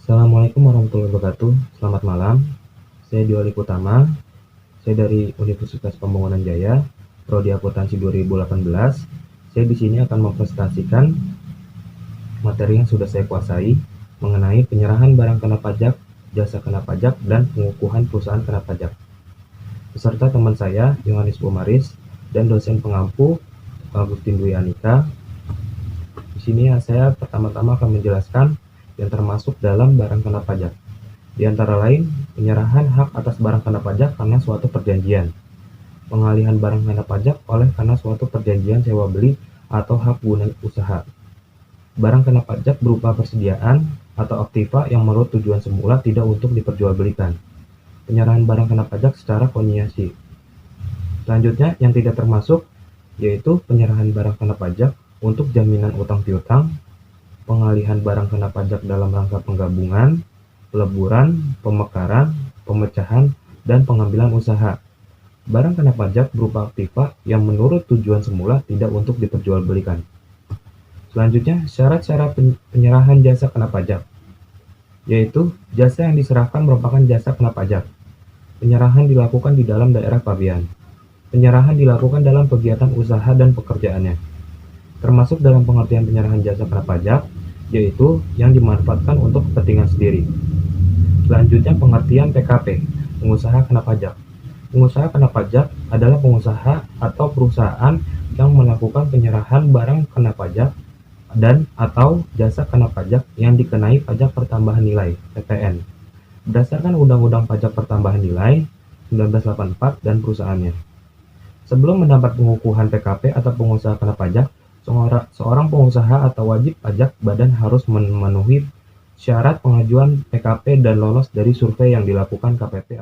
Assalamualaikum warahmatullahi wabarakatuh. Selamat malam. Saya Dio Utama. Saya dari Universitas Pembangunan Jaya, Prodi Akuntansi 2018. Saya di sini akan mempresentasikan materi yang sudah saya kuasai mengenai penyerahan barang kena pajak, jasa kena pajak, dan pengukuhan perusahaan kena pajak. Beserta teman saya, Yohanes Bomaris, dan dosen pengampu, Agustin Dwi Anika. Di sini saya pertama-tama akan menjelaskan yang termasuk dalam barang kena pajak. Di antara lain, penyerahan hak atas barang kena pajak karena suatu perjanjian, pengalihan barang kena pajak oleh karena suatu perjanjian sewa beli atau hak guna usaha. Barang kena pajak berupa persediaan atau aktiva yang menurut tujuan semula tidak untuk diperjualbelikan. Penyerahan barang kena pajak secara konsinyasi. Selanjutnya, yang tidak termasuk yaitu penyerahan barang kena pajak untuk jaminan utang piutang, pengalihan barang kena pajak dalam rangka penggabungan, peleburan, pemekaran, pemecahan, dan pengambilan usaha. Barang kena pajak berupa aktiva yang menurut tujuan semula tidak untuk diperjualbelikan. Selanjutnya, syarat-syarat penyerahan jasa kena pajak, yaitu jasa yang diserahkan merupakan jasa kena pajak. Penyerahan dilakukan di dalam daerah pabean. Penyerahan dilakukan dalam kegiatan usaha dan pekerjaannya. Termasuk dalam pengertian penyerahan jasa kena pajak, yaitu yang dimanfaatkan untuk kepentingan sendiri. Selanjutnya, pengertian PKP, pengusaha kena pajak. Pengusaha kena pajak adalah pengusaha atau perusahaan yang melakukan penyerahan barang kena pajak dan atau jasa kena pajak yang dikenai pajak pertambahan nilai (PPN) berdasarkan Undang-Undang Pajak Pertambahan Nilai 1984 dan perusahaannya. Sebelum mendapat pengukuhan PKP atau pengusaha kena pajak, seorang pengusaha atau wajib pajak badan harus memenuhi syarat pengajuan PKP dan lolos dari survei yang dilakukan KPP.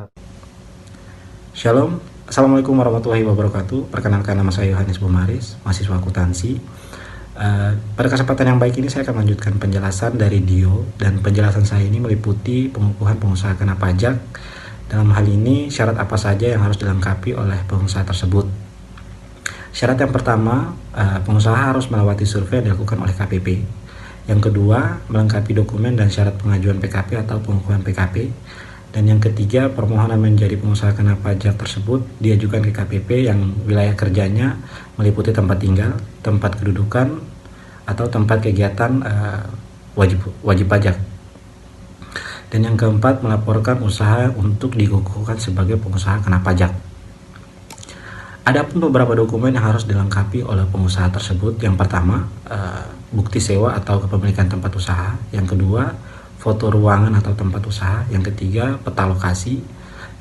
Shalom, Assalamualaikum warahmatullahi wabarakatuh. Perkenalkan, nama saya Yohanes Bomaris, mahasiswa akuntansi. Pada kesempatan yang baik ini saya akan melanjutkan penjelasan dari Dio, dan penjelasan saya ini meliputi pengukuhan pengusaha kena pajak. Dalam hal ini, syarat apa saja yang harus dilengkapi oleh pengusaha tersebut. Syarat yang pertama, pengusaha harus melewati survei yang dilakukan oleh KPP. Yang kedua, melengkapi dokumen dan syarat pengajuan PKP atau pengukuhan PKP. Dan yang ketiga, permohonan menjadi pengusaha kena pajak tersebut diajukan ke KPP yang wilayah kerjanya meliputi tempat tinggal, tempat kedudukan, atau tempat kegiatan wajib pajak. Dan yang keempat, melaporkan usaha untuk dikukuhkan sebagai pengusaha kena pajak. Adapun beberapa dokumen yang harus dilengkapi oleh pengusaha tersebut. Yang pertama, bukti sewa atau kepemilikan tempat usaha. Yang kedua, foto ruangan atau tempat usaha. Yang ketiga, peta lokasi.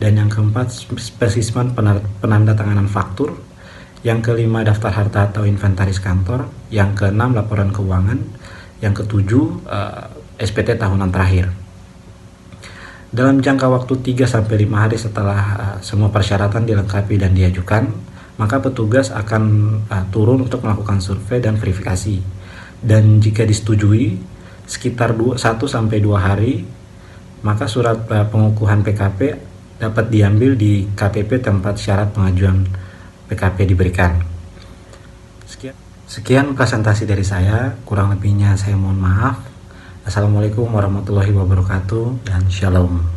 Dan yang keempat, spesimen penandatanganan faktur. Yang kelima, daftar harta atau inventaris kantor. Yang keenam, laporan keuangan. Yang ketujuh, SPT tahunan terakhir. Dalam jangka waktu 3-5 hari setelah semua persyaratan dilengkapi dan diajukan, maka petugas akan turun untuk melakukan survei dan verifikasi. Dan jika disetujui sekitar 1-2 hari, maka surat pengukuhan PKP dapat diambil di KPP tempat syarat pengajuan PKP diberikan. Sekian presentasi dari saya, kurang lebihnya saya mohon maaf. Assalamualaikum warahmatullahi wabarakatuh, dan shalom.